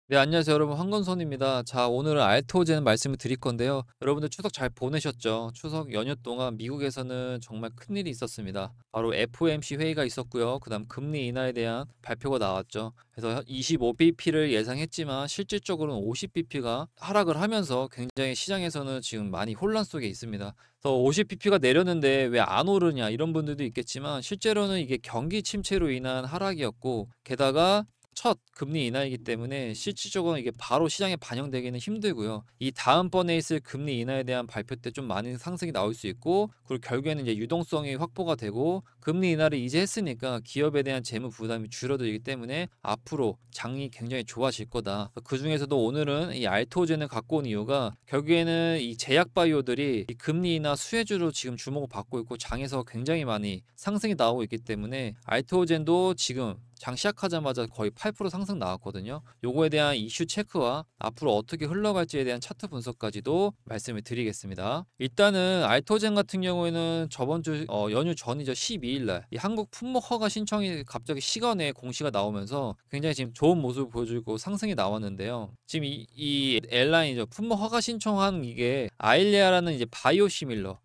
네, 안녕하세요 여러분. 황건선입니다. 자, 오늘은 알토제는 말씀을 드릴 건데요. 여러분들 추석 잘 보내셨죠? 추석 연휴 동안 미국에서는 정말 큰일이 있었습니다. 바로 FOMC 회의가 있었고요. 그다음 금리 인하에 대한 발표가 나왔죠. 그래서 25bp를 예상했지만 실질적으로는 50bp가 하락을 하면서 굉장히 시장에서는 지금 많이 혼란 속에 있습니다. 그래서 50bp가 내렸는데 왜 안 오르냐 이런 분들도 있겠지만 실제로는 이게 경기 침체로 인한 하락이었고, 게다가 첫 금리 인하이기 때문에 실질적으로 이게 바로 시장에 반영되기는 힘들고요. 이 다음번에 있을 금리 인하에 대한 발표 때 좀 많은 상승이 나올 수 있고, 그리고 결국에는 이제 유동성이 확보가 되고 금리 인하를 이제 했으니까 기업에 대한 재무 부담이 줄어들기 때문에 앞으로 장이 굉장히 좋아질 거다. 그 중에서도 오늘은 이 알토젠을 갖고 온 이유가 결국에는 이 제약 바이오들이 이 금리 인하 수혜주로 지금 주목을 받고 있고 장에서 굉장히 많이 상승이 나오고 있기 때문에 알토젠도 지금 장 시작하자마자 거의 8% 상승 나왔거든요. 요거에 대한 이슈 체크와 앞으로 어떻게 흘러갈지에 대한 차트 분석까지도 말씀을 드리겠습니다. 일단은 알토젠 같은 경우에는 저번 주 연휴 전이죠. 12일 날 이 한국 품목 허가 신청이 갑자기 시간에 공시가 나오면서 굉장히 지금 좋은 모습을 보여주고 상승이 나왔는데요. 지금 이 에라인이죠. 품목 허가 신청한 이게 아일레아라는 이제 바이오시밀러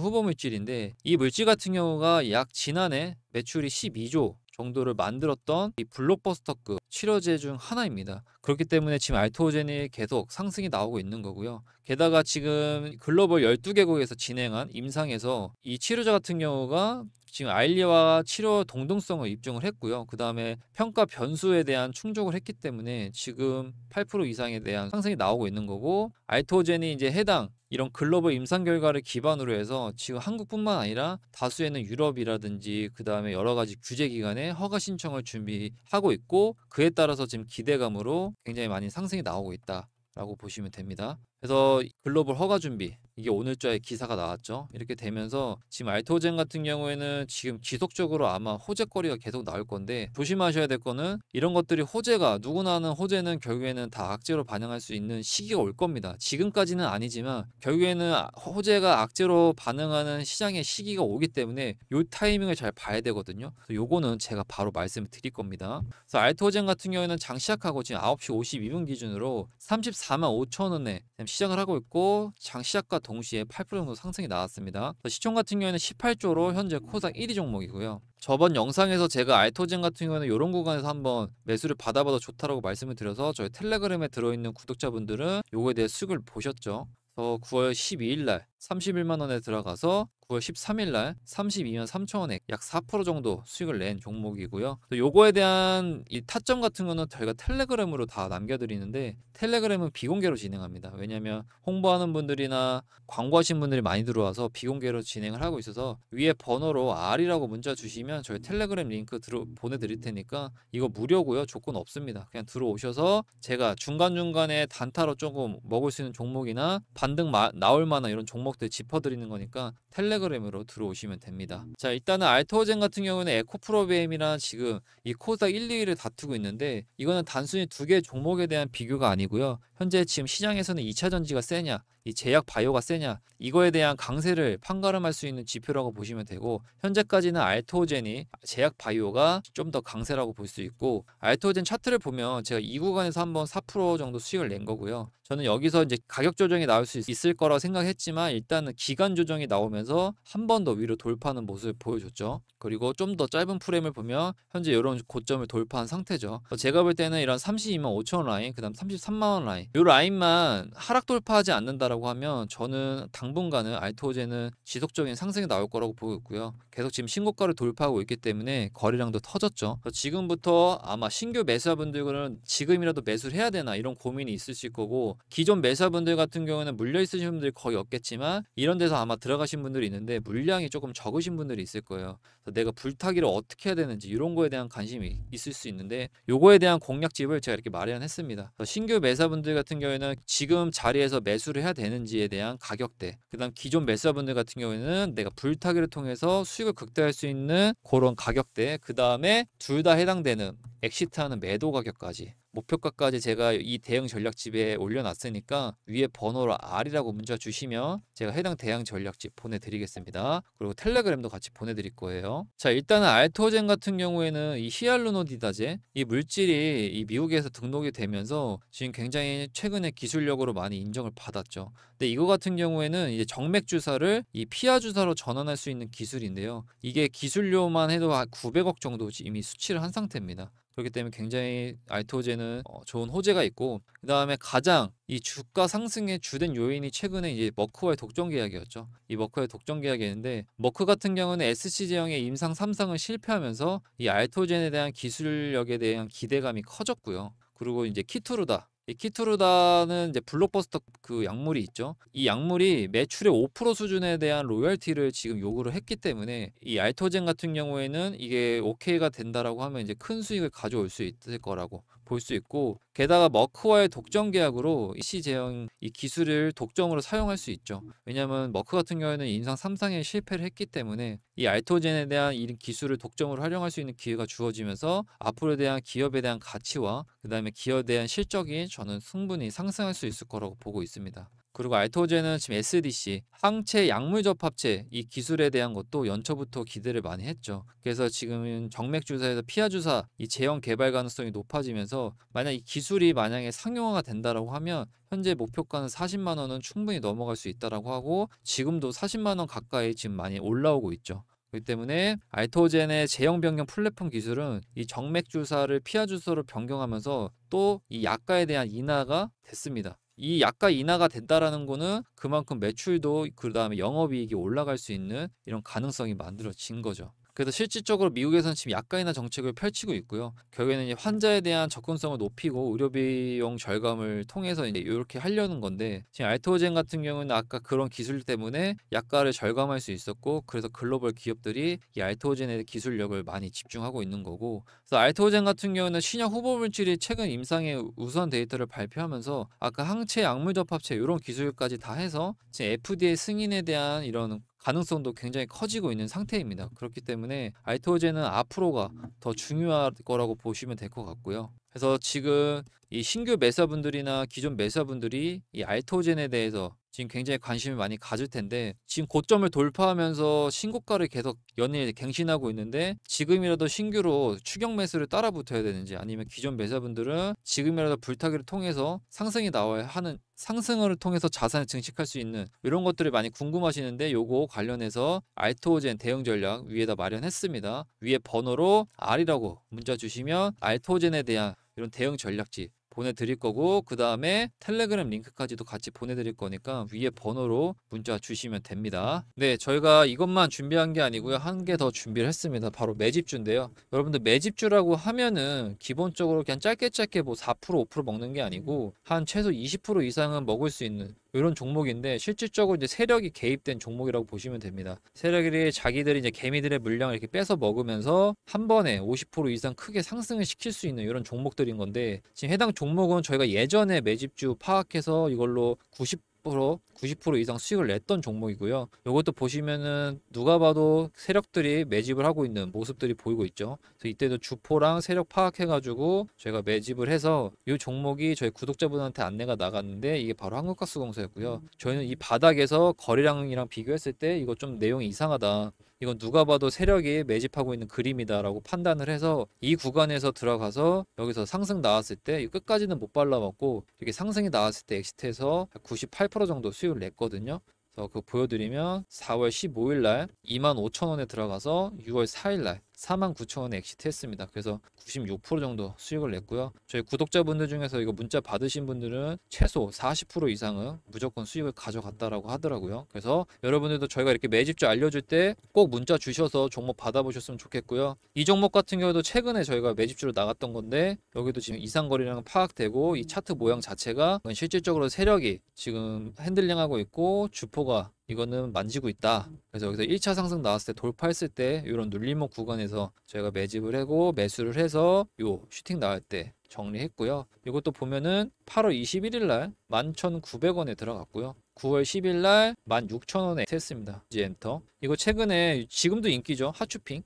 후보 물질인데, 이 물질 같은 경우가 약 지난해 매출이 12조 정도를 만들었던 이 블록버스터급 치료제 중 하나입니다. 그렇기 때문에 지금 알토젠이 계속 상승이 나오고 있는 거고요. 게다가 지금 글로벌 12개국에서 진행한 임상에서 이 치료제 같은 경우가 지금 아일리와 치료 동등성을 입증을 했고요. 그 다음에 평가 변수에 대한 충족을 했기 때문에 지금 8% 이상에 대한 상승이 나오고 있는 거고, 알토젠이 이제 해당 이런 글로벌 임상 결과를 기반으로 해서 지금 한국뿐만 아니라 다수에는 유럽이라든지 그 다음에 여러 가지 규제 기관에 허가 신청을 준비하고 있고, 그에 따라서 지금 기대감으로 굉장히 많이 상승이 나오고 있다라고 보시면 됩니다. 그래서 글로벌 허가 준비, 이게 오늘자에 기사가 나왔죠. 이렇게 되면서 지금 알토젠 같은 경우에는 지금 지속적으로 아마 호재거리가 계속 나올 건데, 조심하셔야 될 거는 이런 것들이 호재가, 누구나 하는 호재는 결국에는 다 악재로 반영할 수 있는 시기가 올 겁니다. 지금까지는 아니지만 결국에는 호재가 악재로 반응하는 시장의 시기가 오기 때문에 요 타이밍을 잘 봐야 되거든요. 그래서 요거는 제가 바로 말씀을 드릴 겁니다. 그래서 알토젠 같은 경우에는 장 시작하고 지금 9시 52분 기준으로 34만 5천 원에 시작을 하고 있고, 장 시작과 동시에 8% 정도 상승이 나왔습니다. 시총 같은 경우에는 18조로 현재 코스닥 1위 종목이고요. 저번 영상에서 제가 알토젠 같은 경우에는 이런 구간에서 한번 매수를 받아봐도 좋다라고 말씀을 드려서 저희 텔레그램에 들어있는 구독자분들은 요거에 대해 수익을 보셨죠. 그래서 9월 12일 날 31만 원에 들어가서 9월 13일 날 32만 3천 원에 약 4% 정도 수익을 낸 종목이고요. 또 요거에 대한 이 타점 같은 거는 저희가 텔레그램으로 다 남겨드리는데, 텔레그램은 비공개로 진행합니다. 왜냐면 홍보하는 분들이나 광고하신 분들이 많이 들어와서 비공개로 진행을 하고 있어서 위에 번호로 R이라고 문자 주시면 저희 텔레그램 링크 보내드릴 테니까 이거 무료고요. 조건 없습니다. 그냥 들어오셔서 제가 중간중간에 단타로 조금 먹을 수 있는 종목이나 반등 나올 만한 이런 종목들 짚어드리는 거니까 텔레그램으로 들어오시면 됩니다. 자, 일단은 알토젠 같은 경우는 에코프로비엠이랑 지금 이 코스닥 1, 2위를 다투고 있는데, 이거는 단순히 두 개의 종목에 대한 비교가 아니고요. 현재 지금 시장에서는 2차 전지가 세냐, 이 제약 바이오가 세냐, 이거에 대한 강세를 판가름할 수 있는 지표라고 보시면 되고, 현재까지는 알토젠이 제약 바이오가 좀 더 강세라고 볼 수 있고, 알토젠 차트를 보면 제가 이 구간에서 한번 4% 정도 수익을 낸 거고요. 저는 여기서 이제 가격 조정이 나올 수 있을 거라고 생각했지만 일단은 기간 조정이 나오면서 한 번 더 위로 돌파하는 모습을 보여줬죠. 그리고 좀 더 짧은 프레임을 보면 현재 이런 고점을 돌파한 상태죠. 제가 볼 때는 이런 32만 5천 원 라인, 그 다음 33만 원 라인, 이 라인만 하락 돌파하지 않는다라고 하면 저는 당분간은 알토제는 지속적인 상승이 나올 거라고 보고 있고요. 계속 지금 신고가를 돌파하고 있기 때문에 거래량도 터졌죠. 지금부터 아마 신규 매수자분들은 지금이라도 매수를 해야 되나 이런 고민이 있으실 거고, 기존 매수자분들 같은 경우는 물려 있으신 분들이 거의 없겠지만 이런 데서 아마 들어가신 분들이 있는데 물량이 조금 적으신 분들이 있을 거예요. 그래서 내가 불타기를 어떻게 해야 되는지 이런 거에 대한 관심이 있을 수 있는데, 요거에 대한 공략집을 제가 이렇게 마련했습니다. 신규 매수자분들 같은 경우에는 지금 자리에서 매수를 해야 되는지에 대한 가격대, 그 다음 기존 매수자분들 같은 경우에는 내가 불타기를 통해서 수익을 극대화할 수 있는 그런 가격대, 그 다음에 둘 다 해당되는 엑시트하는 매도 가격까지 목표가까지 제가 이 대응 전략집에 올려놨으니까 위에 번호로 R이라고 문자 주시면 제가 해당 대응 전략집 보내드리겠습니다. 그리고 텔레그램도 같이 보내드릴 거예요. 자, 일단은 알토젠 같은 경우에는 이 히알루로니다제 이 물질이 이 미국에서 등록이 되면서 지금 굉장히 최근에 기술력으로 많이 인정을 받았죠. 근데 이거 같은 경우에는 이제 정맥 주사를 이 피하 주사로 전환할 수 있는 기술인데요. 이게 기술료만 해도 한 900억 정도 이미 수치를 한 상태입니다. 그렇기 때문에 굉장히 알토제는 좋은 호재가 있고, 그 다음에 가장 이 주가 상승의 주된 요인이 최근에 이제 머크와의 독점 계약이었죠. 이 머크와의 독점 계약이었는데, 머크 같은 경우는 SC 제형의 임상 3상을 실패하면서 이 알토젠에 대한 기술력에 대한 기대감이 커졌고요. 그리고 이제 키투르다. 이 키투르다는 이제 블록버스터 그 약물이 있죠. 이 약물이 매출의 5% 수준에 대한 로열티를 지금 요구를 했기 때문에 이 알토젠 같은 경우에는 이게 오케이가 된다라고 하면 이제 큰 수익을 가져올 수 있을 거라고 볼 수 있고, 게다가 머크와의 독점 계약으로 이 제형 이 기술을 독점으로 사용할 수 있죠. 왜냐하면 머크 같은 경우에는 임상 3상에 실패를 했기 때문에 이 알토젠에 대한 이 기술을 독점으로 활용할 수 있는 기회가 주어지면서 앞으로에 대한 기업에 대한 가치와 그다음에 기업에 대한 실적이 저는 충분히 상승할 수 있을 거라고 보고 있습니다. 그리고 알토제는 지금 SDC 항체 약물 접합체 이 기술에 대한 것도 연초부터 기대를 많이 했죠. 그래서 지금은 정맥 주사에서 피하 주사 이 제형 개발 가능성이 높아지면서 만약 이 기술이 만약에 상용화가 된다라고 하면 현재 목표가는 40만 원은 충분히 넘어갈 수 있다라고 하고, 지금도 40만 원 가까이 지금 많이 올라오고 있죠. 그렇기 때문에 알토젠의 제형 변경 플랫폼 기술은 이 정맥 주사를 피하 주사로 변경하면서 또 이 약가에 대한 인하가 됐습니다. 이 약가 인하가 된다라는 거는 그만큼 매출도 그다음에 영업이익이 올라갈 수 있는 이런 가능성이 만들어진 거죠. 그래서 실질적으로 미국에서는 지금 약가 인하 정책을 펼치고 있고요. 결국에는 이제 환자에 대한 접근성을 높이고 의료 비용 절감을 통해서 이제 이렇게 하려는 건데, 지금 알토젠 같은 경우는 아까 그런 기술 때문에 약가를 절감할 수 있었고, 그래서 글로벌 기업들이 이 알토젠의 기술력을 많이 집중하고 있는 거고, 그래서 알토젠 같은 경우는 신약 후보 물질이 최근 임상의 우선 데이터를 발표하면서 아까 항체 약물 접합체 이런 기술까지 다 해서 지금 FDA 승인에 대한 이런 가능성도 굉장히 커지고 있는 상태입니다. 그렇기 때문에 알토제는 앞으로가 더 중요할 거라고 보시면 될 것 같고요. 그래서 지금 이 신규 매수자분들이나 기존 매수자분들이 이 알토젠에 대해서 지금 굉장히 관심을 많이 가질 텐데, 지금 고점을 돌파하면서 신고가를 계속 연일 갱신하고 있는데 지금이라도 신규로 추격 매수를 따라 붙어야 되는지, 아니면 기존 매수자분들은 지금이라도 불타기를 통해서 상승이 나와야 하는, 상승을 통해서 자산을 증식할 수 있는 이런 것들을 많이 궁금하시는데, 요거 관련해서 알토젠 대응 전략 위에다 마련했습니다. 위에 번호로 R이라고 문자 주시면 알토젠에 대한 이런 대응 전략지 보내드릴 거고, 그 다음에 텔레그램 링크까지도 같이 보내드릴 거니까 위에 번호로 문자 주시면 됩니다. 네, 저희가 이것만 준비한 게 아니고요. 한 개 더 준비를 했습니다. 바로 매집주인데요. 여러분들 매집주라고 하면은 기본적으로 그냥 짧게 뭐 4% 5% 먹는 게 아니고 한 최소 20% 이상은 먹을 수 있는 이런 종목인데, 실질적으로 이제 세력이 개입된 종목이라고 보시면 됩니다. 세력이 자기들이 이제 개미들의 물량을 이렇게 뺏어 먹으면서 한 번에 50% 이상 크게 상승을 시킬 수 있는 이런 종목들인 건데, 지금 해당 종목은 저희가 예전에 매집주 파악해서 이걸로 90% 이상 수익을 냈던 종목이고요. 이것도 보시면은 누가 봐도 세력들이 매집을 하고 있는 모습들이 보이고 있죠. 그래서 이때도 주포랑 세력 파악해가지고 저희가 매집을 해서 이 종목이 저희 구독자분한테 안내가 나갔는데, 이게 바로 한국가스공사였고요. 저희는 이 바닥에서 거래량이랑 비교했을 때 이거 좀 내용이 이상하다, 이건 누가 봐도 세력이 매집하고 있는 그림이다라고 판단을 해서 이 구간에서 들어가서 여기서 상승 나왔을 때 끝까지는 못 발라먹고 이렇게 상승이 나왔을 때 엑시트해서 98% 정도 수익을 냈거든요. 그래서 그거 보여드리면 4월 15일 날 25,000원에 들어가서 6월 4일 날 49,000원에 엑시트 했습니다. 그래서 96% 정도 수익을 냈고요. 저희 구독자분들 중에서 이거 문자 받으신 분들은 최소 40% 이상은 무조건 수익을 가져갔다라고 하더라고요. 그래서 여러분들도 저희가 이렇게 매집주 알려줄 때 꼭 문자 주셔서 종목 받아보셨으면 좋겠고요. 이 종목 같은 경우도 최근에 저희가 매집주로 나갔던 건데, 여기도 지금 이상거리량 파악되고 이 차트 모양 자체가 실질적으로 세력이 지금 핸들링하고 있고 주포가 이거는 만지고 있다. 그래서 여기서 1차 상승 나왔을 때 돌파했을 때 이런 눌림목 구간에서 저희가 매집을 하고 매수를 해서 요 슈팅 나올 때 정리했고요. 이것도 보면은 8월 21일 날 11,900원에 들어갔고요. 9월 10일 날 16,000원에 했습니다. 이제 엔터. 이거 최근에 지금도 인기죠. 하추핑.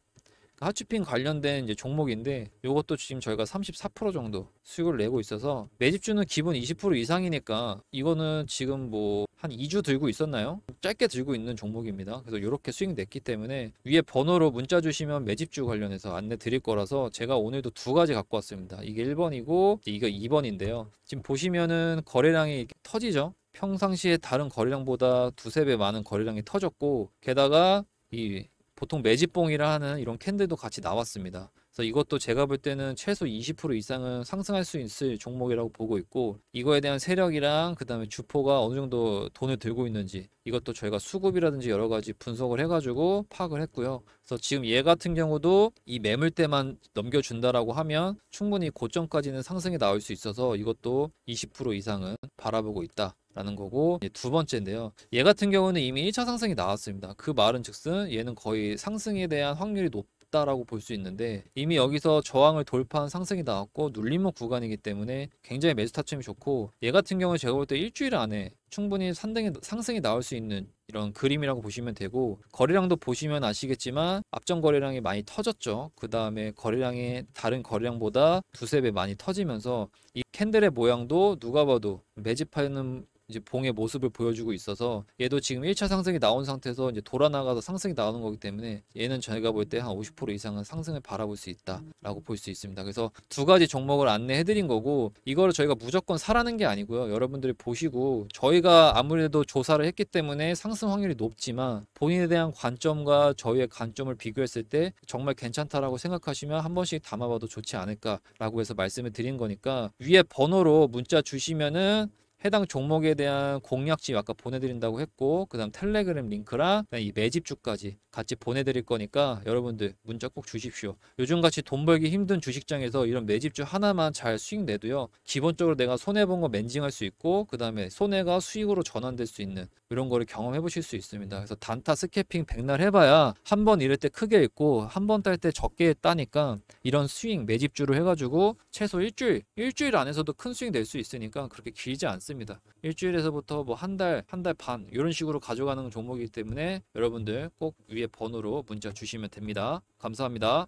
하추핑 관련된 이제 종목인데 요것도 지금 저희가 34% 정도 수익을 내고 있어서 매집주는 기본 20% 이상이니까 이거는 지금 뭐 한 2주 들고 있었나요? 짧게 들고 있는 종목입니다. 그래서 이렇게 수익 냈기 때문에 위에 번호로 문자 주시면 매집주 관련해서 안내 드릴 거라서 제가 오늘도 두 가지 갖고 왔습니다. 이게 1번이고 이거 2번인데요. 지금 보시면은 거래량이 이렇게 터지죠. 평상시에 다른 거래량보다 두세 배 많은 거래량이 터졌고 게다가 이 보통 매집봉이라 하는 이런 캔들도 같이 나왔습니다. 그래서 이것도 제가 볼 때는 최소 20% 이상은 상승할 수 있을 종목이라고 보고 있고 이거에 대한 세력이랑 그 다음에 주포가 어느 정도 돈을 들고 있는지 이것도 저희가 수급이라든지 여러 가지 분석을 해가지고 파악을 했고요. 그래서 지금 얘 같은 경우도 이 매물대만 넘겨준다라고 하면 충분히 고점까지는 상승이 나올 수 있어서 이것도 20% 이상은 바라보고 있다. 라는 거고 두 번째인데요. 얘 같은 경우는 이미 1차 상승이 나왔습니다. 그 말은 즉슨 얘는 거의 상승에 대한 확률이 높다라고 볼 수 있는데 이미 여기서 저항을 돌파한 상승이 나왔고 눌림목 구간이기 때문에 굉장히 매수 타점이 좋고 얘 같은 경우는 제가 볼 때 일주일 안에 충분히 상승이 나올 수 있는 이런 그림이라고 보시면 되고 거래량도 보시면 아시겠지만 앞전 거래량이 많이 터졌죠. 그 다음에 거래량이 다른 거래량보다 두세 배 많이 터지면서 이 캔들의 모양도 누가 봐도 매집하는 이제 봉의 모습을 보여주고 있어서 얘도 지금 1차 상승이 나온 상태에서 이제 돌아 나가서 상승이 나오는 거기 때문에 얘는 저희가 볼 때 한 50% 이상은 상승을 바라볼 수 있다라고 볼 수 있습니다. 그래서 두 가지 종목을 안내해 드린 거고 이거를 저희가 무조건 사라는 게 아니고요. 여러분들이 보시고 저희가 아무래도 조사를 했기 때문에 상승 확률이 높지만 본인에 대한 관점과 저희의 관점을 비교했을 때 정말 괜찮다라고 생각하시면 한 번씩 담아봐도 좋지 않을까라고 해서 말씀을 드린 거니까 위에 번호로 문자 주시면은 해당 종목에 대한 공략집 아까 보내드린다고 했고 그 다음 텔레그램 링크랑 이 매집주까지 같이 보내드릴 거니까 여러분들 문자 꼭 주십시오. 요즘같이 돈 벌기 힘든 주식장에서 이런 매집주 하나만 잘 수익 내도요 기본적으로 내가 손해본 거 맨징할 수 있고 그 다음에 손해가 수익으로 전환될 수 있는 이런 거를 경험해 보실 수 있습니다. 그래서 단타 스캐핑 백날 해봐야 한 번 잃을 때 크게 잃고 한 번 딸 때 적게 따니까 이런 수익 매집주를 해가지고 최소 일주일 안에서도 큰 수익 낼 수 있으니까 그렇게 길지 않습니다. 일주일에서부터 뭐 한 달 반 이런 식으로 가져가는 종목이기 때문에 여러분들 꼭 위에 번호로 문자 주시면 됩니다. 감사합니다.